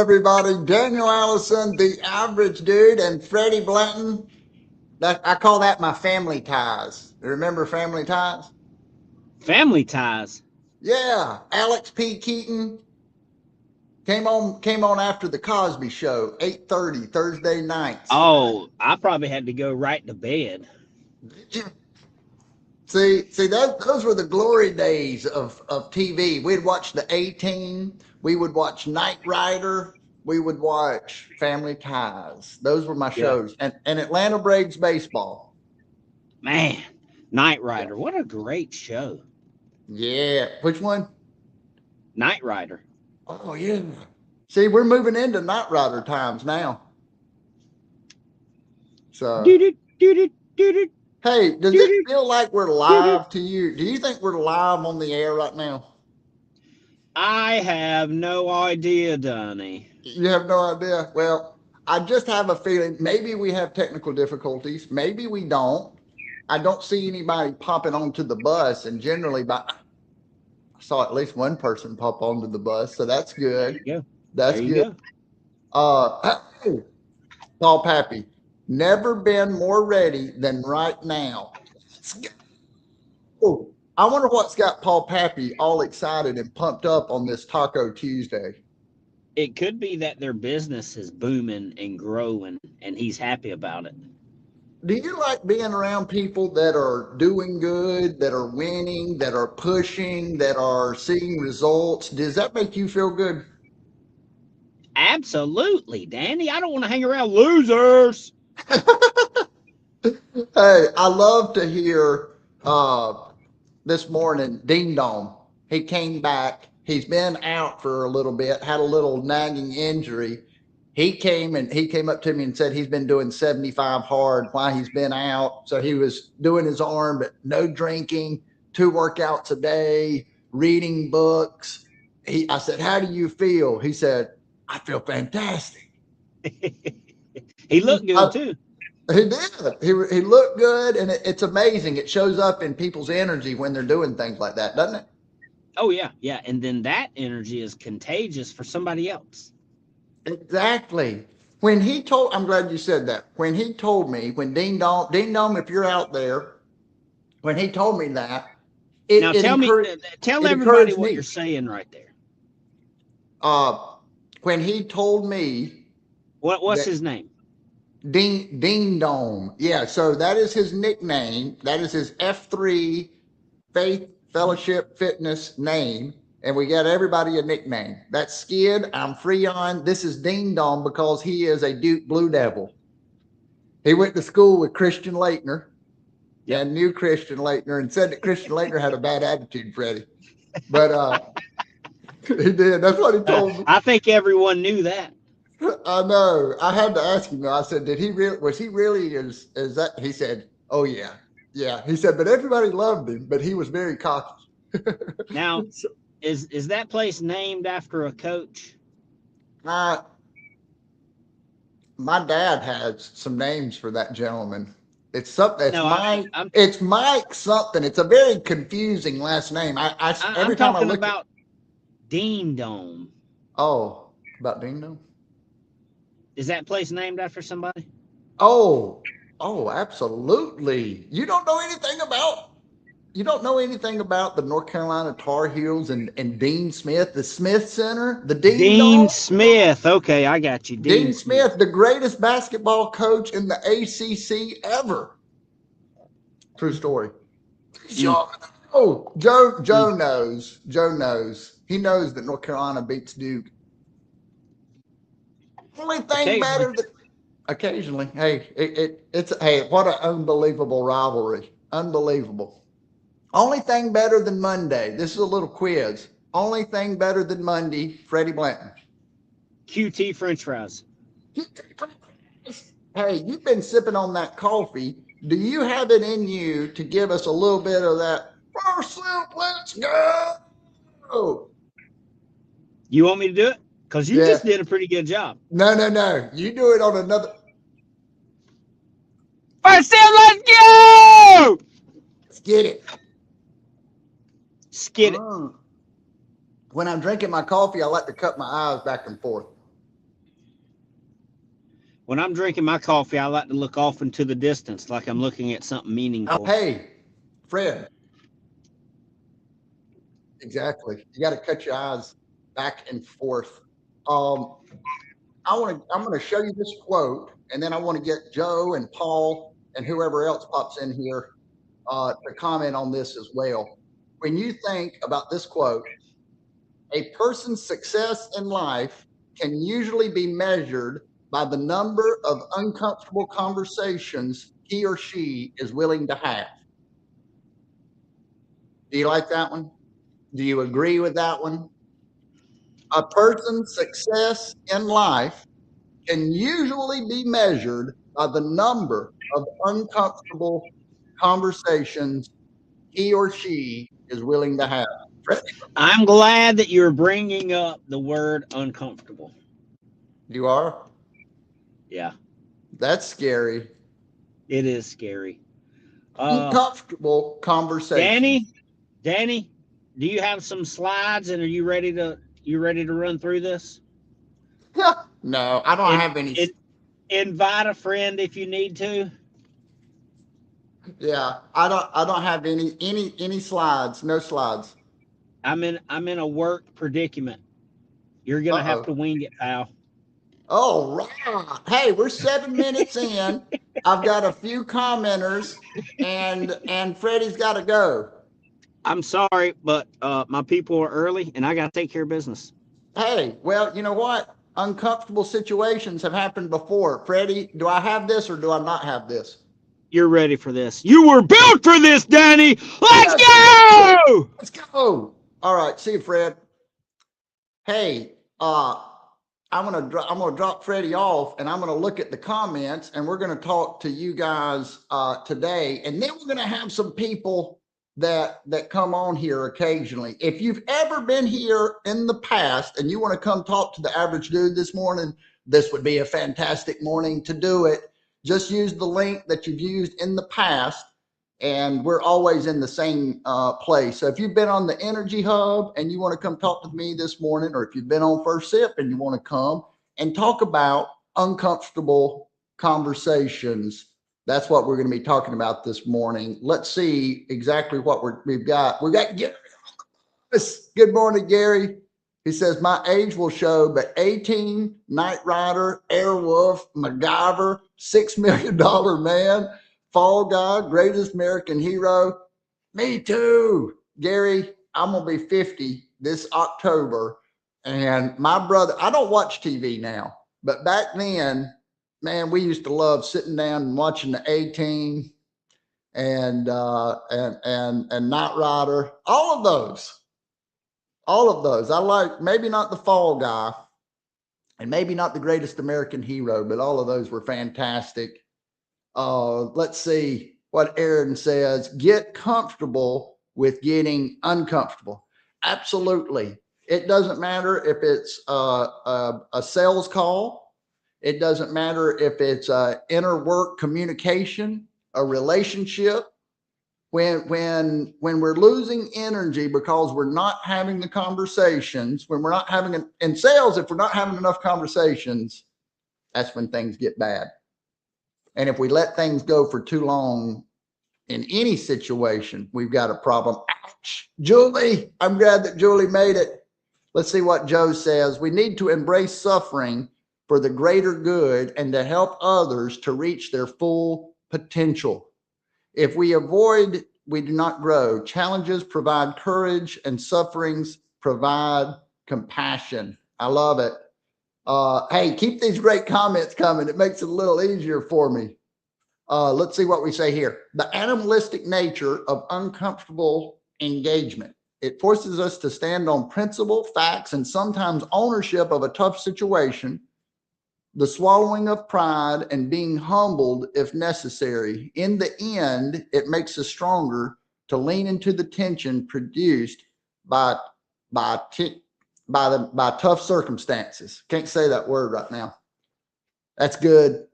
everybody? Daniel Allison, the average dude, and Freddie Blanton. I call that my family ties. Remember family ties? Family Ties. Yeah, Alex P. Keaton came on after the Cosby Show, 8:30 Thursday nights. Oh, I probably had to go right to bed. Did you see those were the glory days of TV. We'd watch the A Team. We would watch Knight Rider. We would watch Family Ties. Those were my Yeah. shows. And Atlanta Braves baseball. Man, Knight Yeah. Rider. What a great show. Yeah. Which one? Knight Rider. Oh yeah. See, we're moving into Knight Rider times now. So Doo-doo, doo-doo, doo-doo, hey, does it doo-doo, feel like we're doo-doo. live to you? Do you think we're live on the air right now? I have no idea, Donnie. You have no idea. Well, I just have a feeling maybe we have technical difficulties. Maybe we don't. I don't see anybody popping onto the bus, and generally, I saw at least one person pop onto the bus, so that's There good. you go. There That's you good. go. Hey, Paul Pappy, never been more ready than right now. Oh, I wonder what's got Paul Pappy all excited and pumped up on this Taco Tuesday. It could be that their business is booming and growing, and he's happy about it. Do you like being around people that are doing good, that are winning, that are pushing, that are seeing results? Does that make you feel good? Absolutely, Danny. I don't want to hang around losers. Hey, I love to hear this morning Ding Dong. He came back. He's been out for a little bit, had a little nagging injury. He came up to me and said he's been doing 75 hard while he's been out. So he was doing his arm, but no drinking, 2 workouts a day, reading books. I said, "How do you feel?" He said, "I feel fantastic." He looked good I, too. he did. He looked good, and it's amazing. It shows up in people's energy when they're doing things like that, doesn't it? Oh yeah, yeah. And then that energy is contagious for somebody else. Exactly. I'm glad you said that. When he told me, when Ding Dong, if you're out there, when he told me that, Now tell it everybody encouraged what you're me. saying right there. Uh, when he told me What's that his name? Ding Dong, yeah, so that is his nickname. That is his F3 Faith Fellowship Fitness name. And we got everybody a nickname. That's Skid. I'm Freon. This is Ding Dong because he is a Duke Blue Devil. He went to school with Christian Laettner Yep. and knew Christian Laettner and said that Christian Laettner had a bad attitude, Freddie. But he did. That's what he told me. I think everyone knew that. I know. I had to ask him. I said, "Did he really? Was he really? Is that?" He said, "Oh yeah, yeah." He said, "But everybody loved him, but he was very cocky." Now, So, is that place named after a coach? my my dad has some names for that gentleman. It's something. No, I mean It's Mike something. It's a very confusing last name. I'm Every time I talking look at. about Dean Dome. Oh, about Dino. Is that place named after somebody? Oh, oh, absolutely. You don't know anything about the North Carolina Tar Heels and Dean Smith, the Smith Center, the Dean Dean Dome. Smith. Okay, I got you. Dean Dean Smith. Smith, the greatest basketball coach in the ACC ever. True story. Mm, Oh, Joe mm. knows. Joe knows. He knows that North Carolina beats Duke. Only thing Occasionally. better than occasionally. Hey, it's hey, what an unbelievable rivalry. Unbelievable. Only thing better than Monday. This is a little quiz. Only thing better than Monday, Freddie Blanton. QT French fries. Hey, you've been sipping on that coffee. Do you have it in you to give us a little bit of that first sip? Let's go. You want me to do it? Because you Yeah. just did a pretty good job. No, no, no. You do it on another. First sip, let's go! Let's get it. Skid it. Mm. When I'm drinking my coffee, I like to cut my eyes back and forth. When I'm drinking my coffee, I like to look off into the distance, like I'm looking at something Oh, meaningful. hey, Fred, exactly. You got to cut your eyes back and forth. Um, I'm going to show you this quote, and then I want to get Joe and Paul and whoever else pops in here to comment on this as well. When you think about this quote, a person's success in life can usually be measured by the number of uncomfortable conversations he or she is willing to have. Do you like that one? Do you agree with that one? A person's success in life can usually be measured by the number of uncomfortable conversations he or she is willing to have. I'm glad that you're bringing up the word uncomfortable. You are? Yeah, That's scary. it is scary. Uncomfortable conversations. Danny, Danny, do you have some slides and are you ready to run through this? No, I don't In, have any. in, invite a friend if you need to. Yeah, I don't have any slides. No slides. I'm in a work predicament. You're gonna have to Uh-oh. wing it, pal. Oh, right. Hey, we're 7 minutes in. I've got a few commenters, and Freddie's got to go. I'm sorry, but my people are early and I gotta take care of business. Hey, well, you know what? Uncomfortable situations have happened before. Freddie, do I have this or do I not have this? You're ready for this. You were built for this, Danny. Let's Yes. go! Let's go. All right. See you, Fred. Hey, I'm gonna drop Freddie off, and I'm gonna look at the comments, and we're gonna talk to you guys today, and then we're gonna have some people that come on here occasionally. If you've ever been here in the past and you want to come talk to the average dude this morning, this would be a fantastic morning to do it. Just use the link that you've used in the past, and we're always in the same place. So if you've been on the Energy Hub and you want to come talk to me this morning, or if you've been on First Sip and you want to come and talk about uncomfortable conversations, that's what we're going to be talking about this morning. Let's see exactly what we've got. We got Gary. Good morning, Gary. He says, my age will show, but 18, Knight Rider, Airwolf, MacGyver, $6 million man, Fall Guy, Greatest American Hero. Me too. Gary, I'm going to be 50 this October. And my brother, I don't watch TV now, but back then, man, we used to love sitting down and watching the A-Team and Knight Rider, all of those. All of those. I like, maybe not the Fall Guy and maybe not the Greatest American Hero, but all of those were fantastic. Let's see what Aaron says. Get comfortable with getting uncomfortable. Absolutely. It doesn't matter if it's a sales call. It doesn't matter if it's inter-work communication, a relationship. When we're losing energy because we're not having the conversations, when we're not having in sales, if we're not having enough conversations, that's when things get bad. And if we let things go for too long in any situation, we've got a problem. Ouch. Julie, I'm glad that Julie made it. Let's see what Joe says. We need to embrace suffering for the greater good and to help others to reach their full potential. If we avoid, we do not grow. Challenges provide courage and sufferings provide compassion. I love it. Hey, keep these great comments coming. It makes it a little easier for me. Let's see what we say here. The animalistic nature of uncomfortable engagement. It forces us to stand on principle, facts, and sometimes ownership of a tough situation, the swallowing of pride and being humbled if necessary. In the end, it makes us stronger to lean into the tension produced by tough circumstances. Can't say that word right now. That's good.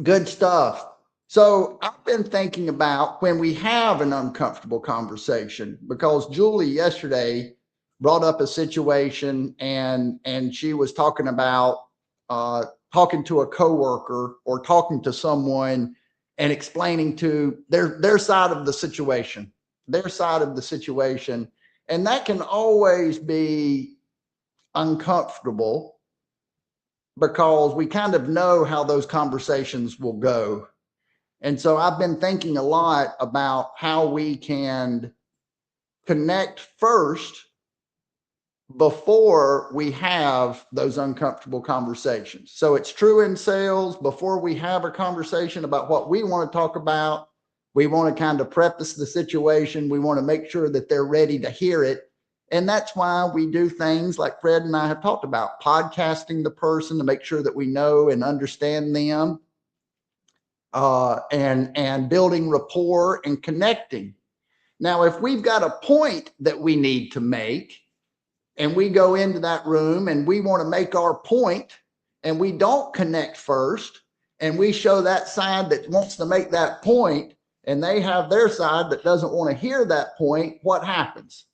Good stuff. So I've been thinking about when we have an uncomfortable conversation, because Julie yesterday brought up a situation and she was talking about talking to a coworker or talking to someone and explaining to their side of the situation, their side of the situation. And that can always be uncomfortable because we kind of know how those conversations will go. And so I've been thinking a lot about how we can connect first before we have those uncomfortable conversations. So it's true in sales. Before we have a conversation about what we want to talk about, we want to kind of preface the situation. We want to make sure that they're ready to hear it. And that's why we do things like Fred and I have talked about, podcasting the person to make sure that we know and understand them, and building rapport and connecting. Now, if we've got a point that we need to make, and we go into that room and we want to make our point and we don't connect first, and we show that side that wants to make that point and they have their side that doesn't want to hear that point, what happens?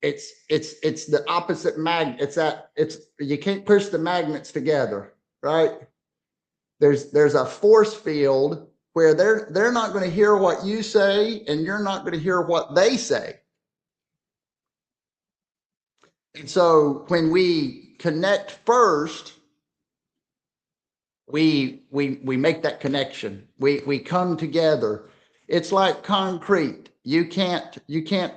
It's the opposite magnet. It's you can't push the magnets together, right? There's a force field where they're not going to hear what you say and you're not going to hear what they say. And so when we connect first, we make that connection. We come together. It's like concrete. You can't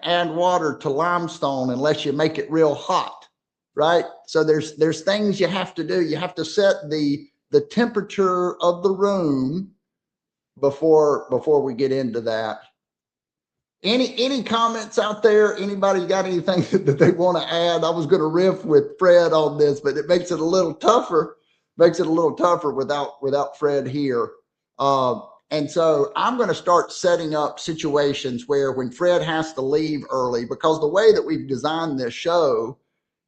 add water to limestone unless you make it real hot, right? So there's things you have to do. You have to set the temperature of the room before we get into that. Any comments out there? Anybody got anything that they want to add? I was going to riff with Fred on this, but it makes it a little tougher. Without Fred here. And so I'm going to start setting up situations where when Fred has to leave early, because the way that we've designed this show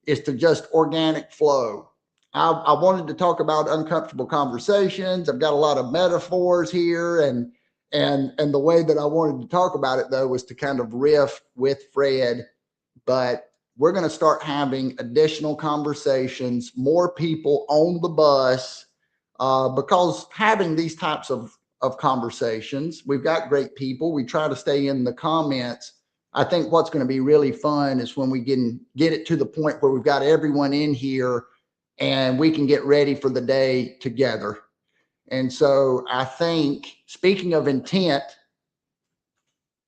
is to just organic flow. I wanted to talk about uncomfortable conversations. I've got a lot of metaphors here, and the way that I wanted to talk about it, though, was to kind of riff with Fred. But we're going to start having additional conversations, more people on the bus, because having these types of conversations, we've got great people. We try to stay in the comments. I think what's going to be really fun is when we get it to the point where we've got everyone in here and we can get ready for the day together. And so I think, speaking of intent,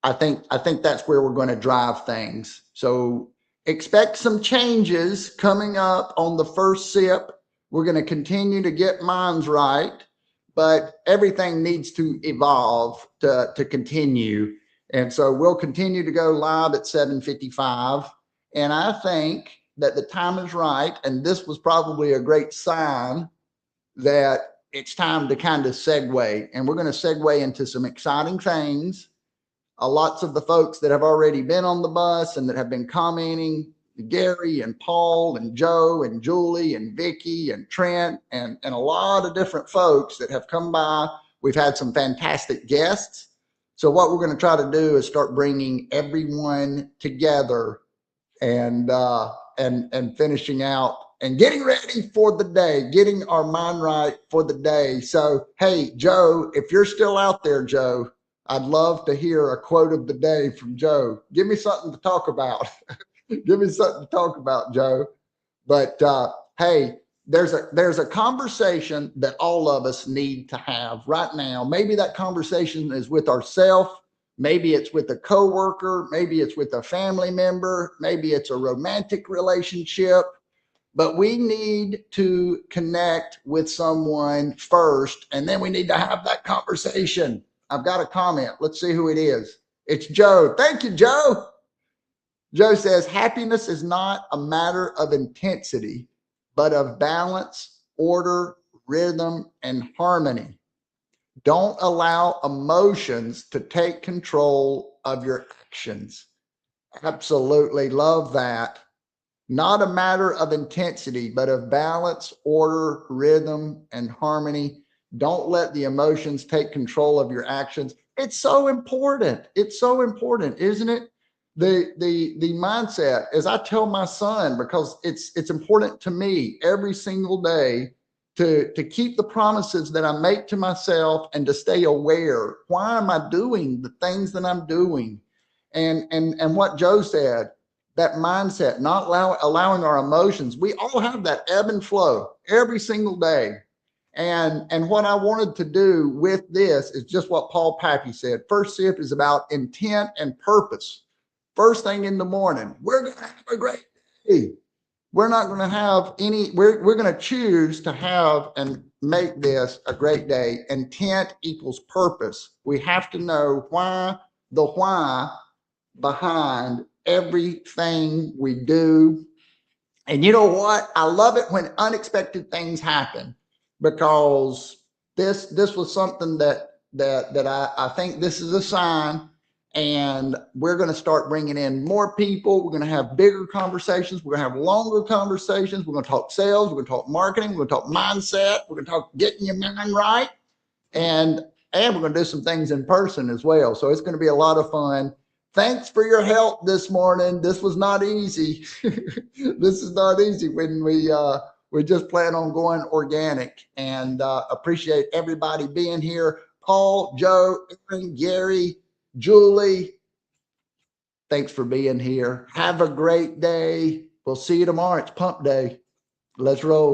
I think that's where we're going to drive things. So expect some changes coming up on the first sip. We're going to continue to get minds right, but everything needs to evolve to continue. And so we'll continue to go live at 7:55. And I think that the time is right. And this was probably a great sign that it's time to kind of segue. And we're going to segue into some exciting things. Lots of the folks that have already been on the bus and that have been commenting, Gary and Paul and Joe and Julie and Vicky and Trent and a lot of different folks that have come by. We've had some fantastic guests. So what we're going to try to do is start bringing everyone together and finishing out and getting ready for the day, getting our mind right for the day. So, hey, Joe, if you're still out there, Joe, I'd love to hear a quote of the day from Joe. Give me something to talk about. Give me something to talk about, Joe. But hey, there's a conversation that all of us need to have right now. Maybe that conversation is with ourselves. Maybe it's with a coworker. Maybe it's with a family member. Maybe it's a romantic relationship. But we need to connect with someone first, and then we need to have that conversation. I've got a comment. Let's see who it is. It's Joe. Thank you, Joe. Joe says, happiness is not a matter of intensity, but of balance, order, rhythm, and harmony. Don't allow emotions to take control of your actions. Absolutely love that. Not a matter of intensity, but of balance, order, rhythm, and harmony. Don't let the emotions take control of your actions. It's so important. It's so important, isn't it? The mindset, as I tell my son, because it's important to me every single day, to keep the promises that I make to myself and to stay aware. Why am I doing the things that I'm doing? And what Joe said, that mindset, not allowing our emotions. We all have that ebb and flow every single day. And what I wanted to do with this is just what Paul Pappy said. First shift is about intent and purpose. First thing in the morning, we're going to have a great day. We're not going to have any, we're going to choose to have and make this a great day. Intent equals purpose. We have to know why, the why behind everything we do. And you know what? I love it when unexpected things happen, because this was something that I think this is a sign, and we're going to start bringing in more people. We're going to have bigger conversations. We're going to have longer conversations. We're going to talk sales. We're going to talk marketing. We're going to talk mindset. We're going to talk getting your mind right, and we're going to do some things in person as well. So it's going to be a lot of fun. Thanks for your help this morning. This was not easy. This is not easy when we just plan on going organic, and appreciate everybody being here. Paul, Joe, Aaron, Gary, Julie, thanks for being here. Have a great day. We'll see you tomorrow. It's pump day. Let's roll.